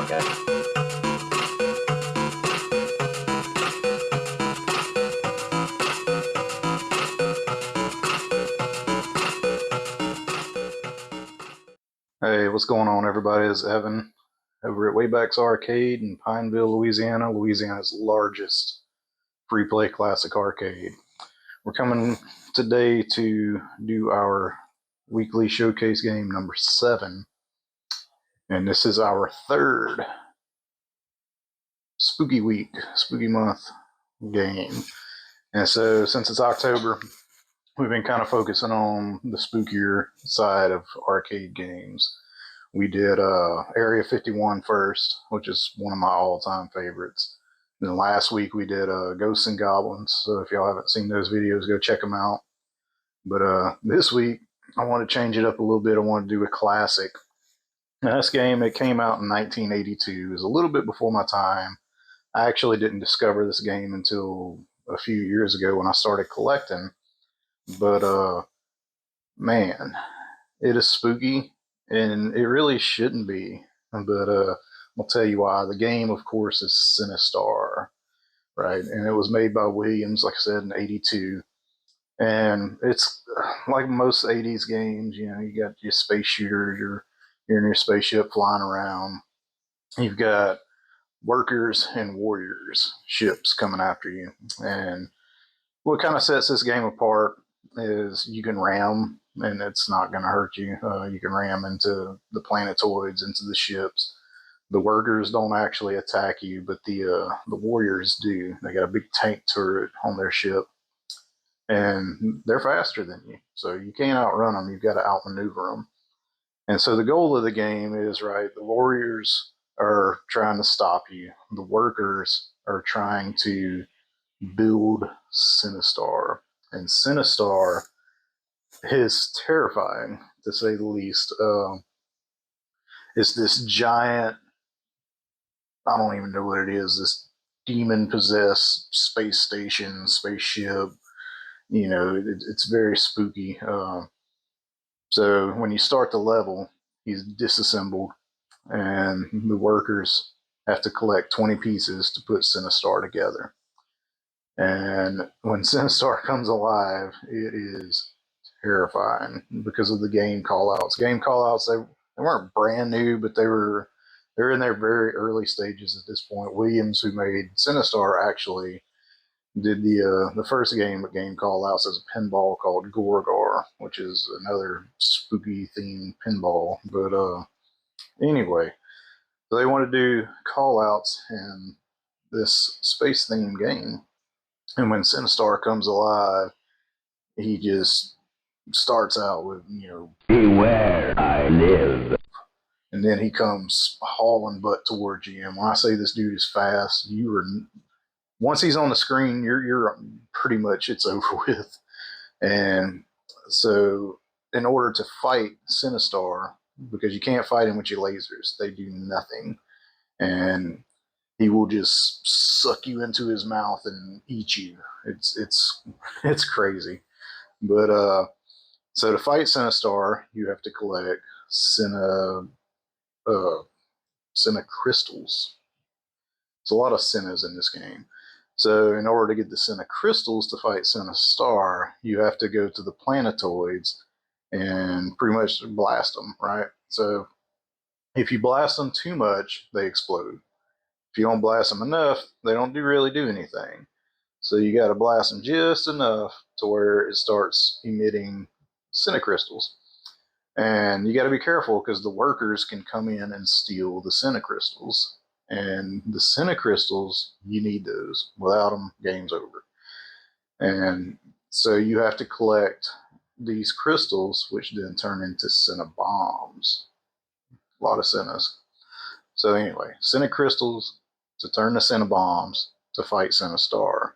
Okay. Hey, what's going on, everybody? It's Evan over at Wayback's Arcade in Pineville, Louisiana, Louisiana's largest free play classic arcade. We're coming today to do our weekly showcase game number 7, and this is our third spooky week, spooky month game. And so, since it's October, we've been kind of focusing on the spookier side of arcade games. We did Area 51 first, which is one of my all-time favorites. And then last week we did Ghosts and Goblins. So if y'all haven't seen those videos, go check them out. But this week I want to change it up a little bit. I want to do a classic. Now, this game, it came out in 1982. It was a little bit before my time. I actually didn't discover this game until a few years ago when I started collecting. But man, it is spooky, and it really shouldn't be. But I'll tell you why. The game, of course, is Sinistar, right? And it was made by Williams, like I said, in '82. And it's like most '80s games. You know, you got your space shooter, you're in your spaceship flying around. You've got workers and warriors ships coming after you. And what kind of sets this game apart is you can ram, and it's not going to hurt you. You can ram into the planetoids, into the ships. The workers don't actually attack you, but the warriors do. They got a big tank turret on their ship, and they're faster than you, so you can't outrun them. You've got to outmaneuver them. And so the goal of the game is, right, the warriors are trying to stop you. The workers are trying to build Sinistar. And Sinistar is terrifying, to say the least. It's this giant, I don't even know what it is, this demon possessed space station, spaceship. You know, it's very spooky. So when you start the level, he's disassembled, and the workers have to collect 20 pieces to put Sinistar together. And when Sinistar comes alive, it is terrifying because of the game callouts. Game callouts, they weren't brand new, but they're in their very early stages at this point. Williams, who made Sinistar, actually did the first game with game callouts as a pinball called Gorgar, which is another spooky themed pinball. But anyway, so they want to do callouts in this space themed game. And when Sinistar comes alive, he just starts out with, beware, I live. And then he comes hauling butt towards you. And when I say this dude is fast, once he's on the screen, you're pretty much, it's over with. And so, in order to fight Sinistar, because you can't fight him with your lasers, they do nothing. And he will just suck you into his mouth and eat you. It's crazy. But so to fight Sinistar, you have to collect uh, crystals. There's a lot of Sinas in this game. So in order to get the Sinna crystals to fight Sinistar, you have to go to the planetoids and pretty much blast them, right? So if you blast them too much, they explode. If you don't blast them enough, they don't really do anything. So you got to blast them just enough to where it starts emitting crystals. And you got to be careful because the workers can come in and steal the crystals. And the crystals, you need those. Without them, game's over. And so you have to collect these crystals, which then turn into bombs. A lot of Sinnas. So anyway, crystals to turn to bombs to fight Sinistar.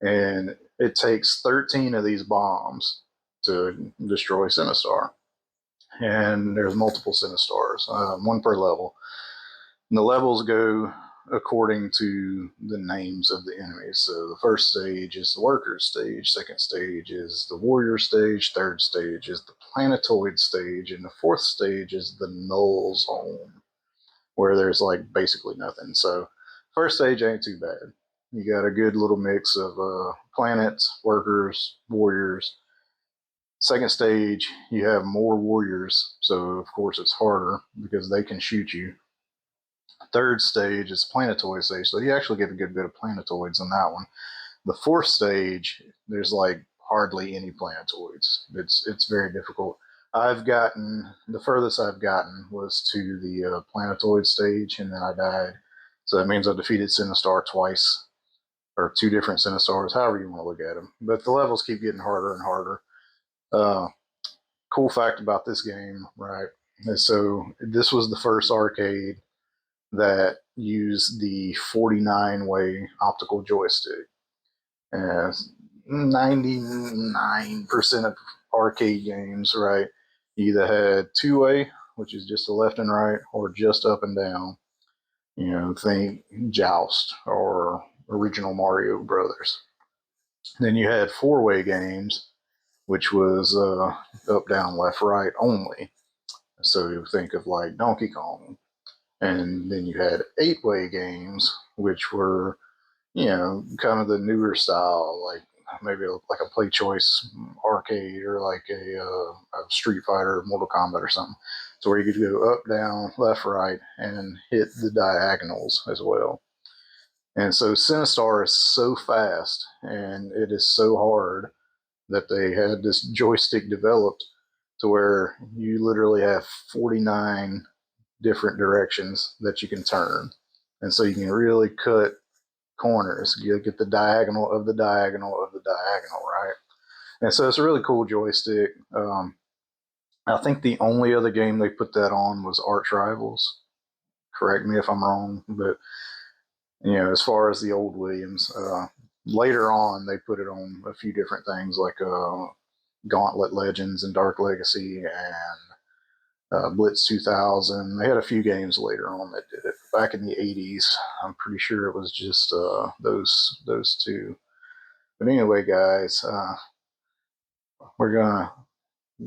And it takes 13 of these bombs to destroy Sinistar. And there's multiple Sinistars, one per level. And the levels go according to the names of the enemies. So the first stage is the workers stage, second stage is the warrior stage, third stage is the planetoid stage, and the fourth stage is the null zone, where there's like basically nothing. So first stage ain't too bad. You got a good little mix of planets, workers, warriors. Second stage, you have more warriors, so of course it's harder because they can shoot you. Third stage is planetoid stage, so you actually get a good bit of planetoids in that one. The fourth stage, there's like hardly any planetoids. It's very difficult. I've gotten the furthest I've gotten was to the planetoid stage, and then I died. So that means I defeated Sinistar twice, or two different Sinistars, however you want to look at them. But the levels keep getting harder and harder. Uh, cool fact about this game, right? And so this was the first arcade that used the 49-way optical joystick. And 99% of arcade games, right, either had two-way, which is just a left and right, or just up and down. You know, think Joust or original Mario Brothers. Then you had four-way games, which was up, down, left, right only. So you think of like Donkey Kong. And then you had eight-way games, which were, you know, kind of the newer style, like maybe like a Play Choice arcade or like a Street Fighter, Mortal Kombat or something. So where you could go up, down, left, right, and hit the diagonals as well. And so Sinistar is so fast and it is so hard that they had this joystick developed to where you literally have 49 different directions that you can turn. And so you can really cut corners. You get the diagonal of the diagonal of the diagonal, right? And so it's a really cool joystick. I think the only other game they put that on was Arch Rivals. Correct me if I'm wrong, but you know, as far as the old Williams, later on they put it on a few different things like Gauntlet Legends and Dark Legacy and Blitz 2000. They had a few games later on that did it. Back in the 80s, I'm pretty sure it was just those two. But anyway, guys, we're gonna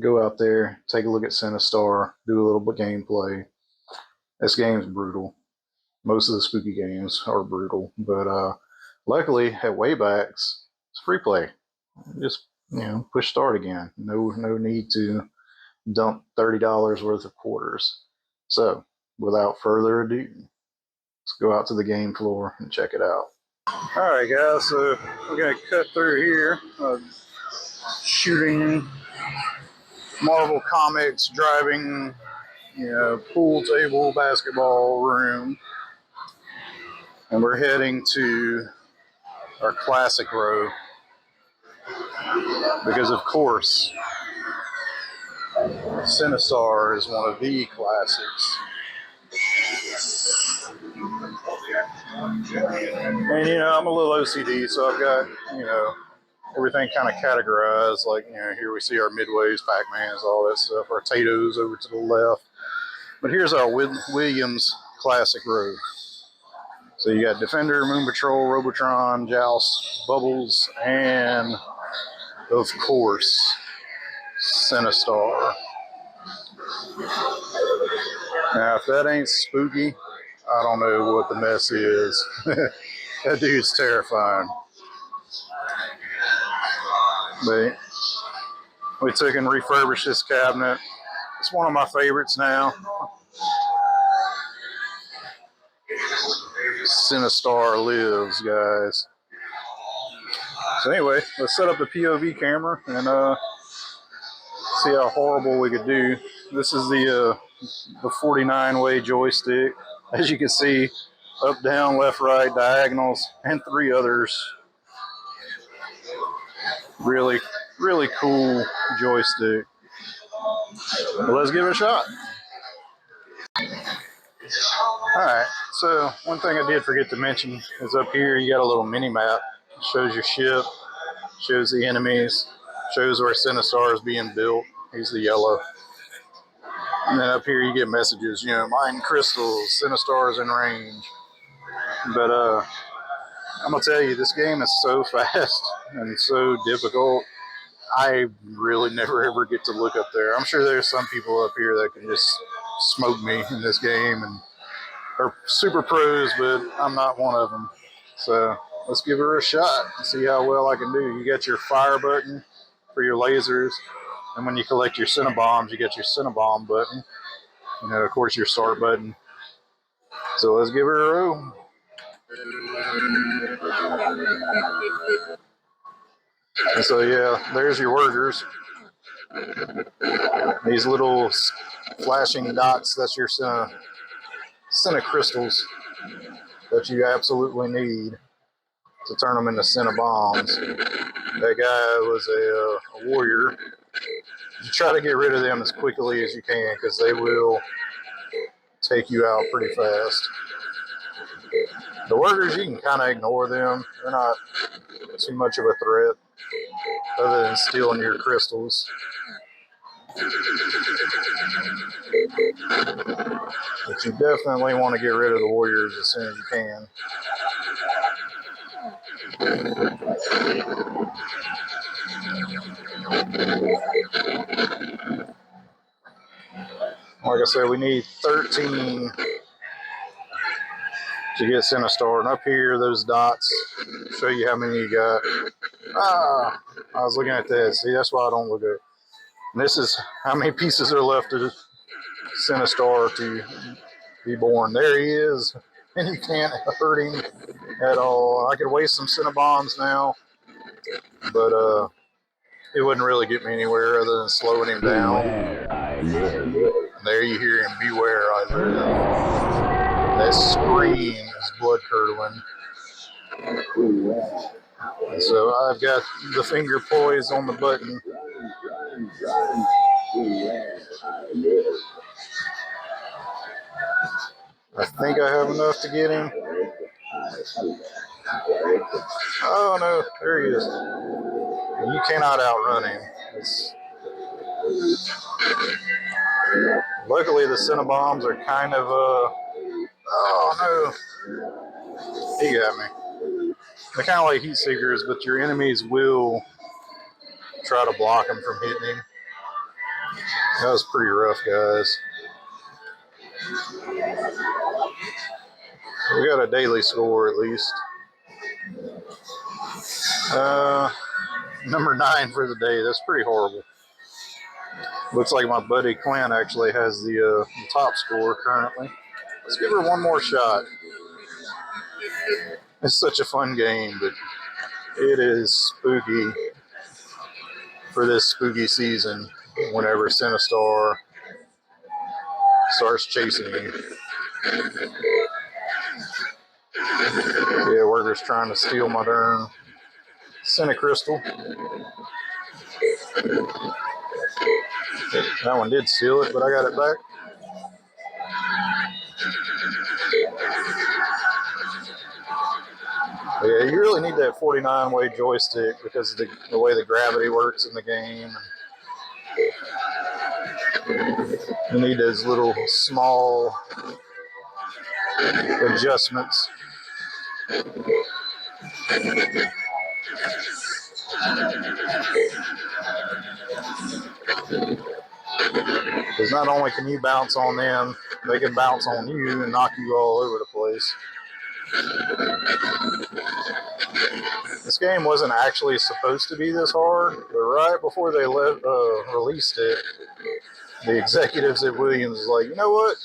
go out there, take a look at Sinistar, do a little bit of gameplay. This game's brutal. Most of the spooky games are brutal, but luckily at Waybacks, it's free play. Just push start again. No need to dump $30 worth of quarters. So, without further ado, let's go out to the game floor and check it out. All right, guys. So we're gonna cut through here, shooting Marvel Comics, driving, pool table, basketball room, and we're heading to our classic row because, of course, Sinistar is one of the classics. And I'm a little OCD, so I've got everything kind of categorized. Like here we see our Midways, Pac-Mans, all that stuff. Our Tato's over to the left. But here's our Williams Classic row. So you got Defender, Moon Patrol, Robotron, Joust, Bubbles, and of course Sinistar. Now, if that ain't spooky, I don't know what the mess is. That dude's terrifying. But we took and refurbished this cabinet. It's one of my favorites now. Sinistar lives, guys. So anyway, let's set up the POV camera and see how horrible we could do. This is the 49-way joystick. As you can see, up, down, left, right, diagonals, and three others. Really, really cool joystick. Well, let's give it a shot. Alright, so one thing I did forget to mention is up here you got a little mini map. It shows your ship, shows the enemies, shows where Sinistar is being built. He's the yellow. And then up here you get messages, mine crystals, Sinistar is in range. But I'm gonna tell you, this game is so fast and so difficult. I really never ever get to look up there. I'm sure there's some people up here that can just smoke me in this game, and are super pros, but I'm not one of them. So let's give her a shot and see how well I can do. You got your fire button for your lasers, and when you collect your Cinnabons, you get your Cinnabon button. And then, of course, your start button. So let's give her a roll. And so, yeah, there's your workers. These little flashing dots, that's your crystals that you absolutely need to turn them into Cinnabons. That guy was a warrior. You try to get rid of them as quickly as you can because they will take you out pretty fast. The workers, you can kind of ignore them. They're not too much of a threat other than stealing your crystals. But you definitely want to get rid of the warriors as soon as you can. Like I said, we need 13 to get Sinistar. And up here, those dots show you how many you got. Ah, I was looking at that. See, that's why I don't look at it. And this is how many pieces are left of Sinistar to be born. There he is. And you can't hurt him at all. I could waste some Cinnabons now, but it wouldn't really get me anywhere other than slowing him down. There you hear him, beware I live. That scream is blood curdling. And so I've got the finger poised on the button. I think I have enough to get him. Oh no, there he is. You cannot outrun him. Luckily the Cinnabons are kind of oh no, he got me. They're kind of like heat seekers, but your enemies will try to block him from hitting him. That was pretty rough, guys. We got a daily score at least. Number 9 for the day. That's pretty horrible. Looks like my buddy Clint actually has the top score currently. Let's give her one more shot. It's such a fun game, but it is spooky for this spooky season whenever Sinistar starts chasing me. Yeah, workers trying to steal my darn Crystal. That one did steal it, but I got it back. Yeah, you really need that 49-way joystick because of the way the gravity works in the game. You need those little small adjustments. Because not only can you bounce on them, they can bounce on you and knock you all over the place. This game wasn't actually supposed to be this hard, but right before they released it, the executives at Williams was like, you know what?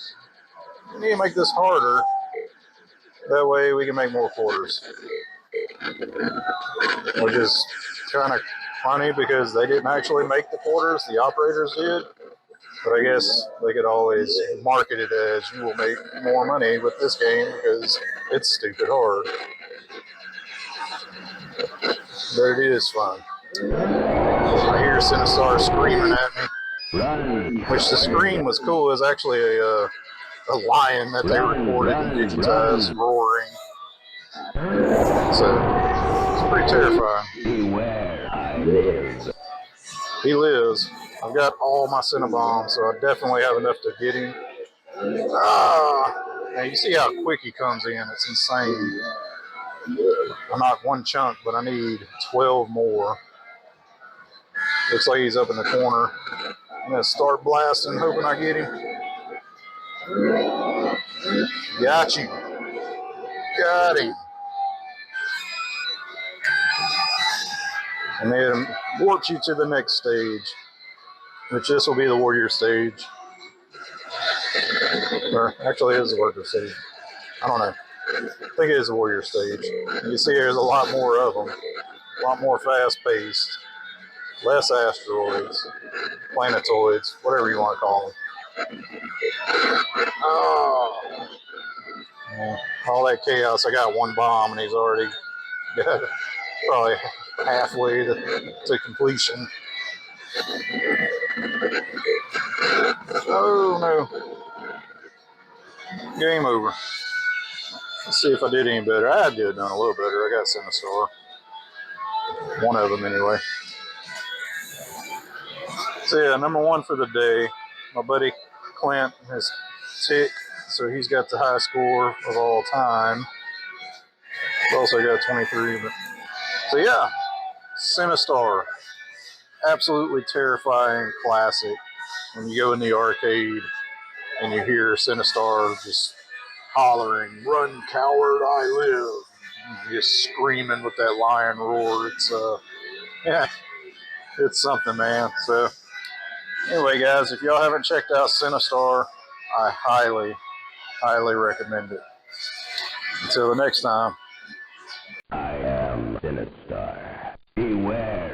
We need to make this harder. That way we can make more quarters. Which is kind of funny because they didn't actually make the quarters, the operators did. But I guess they could always market it as you will make more money with this game because it's stupid hard. But it is fun. I hear Sinistar screaming at me. Which the scream was cool. It was actually a lion that they recorded and digitized roaring. So it's pretty terrifying. He lives. I've got all my Cinnabons, so I definitely have enough to get him. Now you see how quick he comes in. It's insane. I'm not one chunk, but I need 12 more. Looks like he's up in the corner. I'm going to start blasting, hoping I get him. Got you. Got him. And then warps you to the next stage, which this will be the warrior stage. Or actually, it is the worker stage. I don't know. I think it is the warrior stage. You see, there's a lot more of them, a lot more fast-paced, less asteroids, planetoids, whatever you want to call them. Oh, yeah. All that chaos. I got one bomb, and he's already got probably halfway to completion. Oh no! Game over. Let's see if I did any better. I did done a little better. I got Sinistar. One of them anyway. So yeah, number one for the day. My buddy Clint has tick, so he's got the high score of all time. He's also got 23. But so yeah, Sinistar, absolutely terrifying classic. When you go in the arcade and you hear Sinistar just hollering, "Run, coward, I live!" Just screaming with that lion roar. It's yeah, it's something, man. So anyway, guys, if y'all haven't checked out Sinistar, I highly recommend it. Until the next time. I am Sinistar. Beware.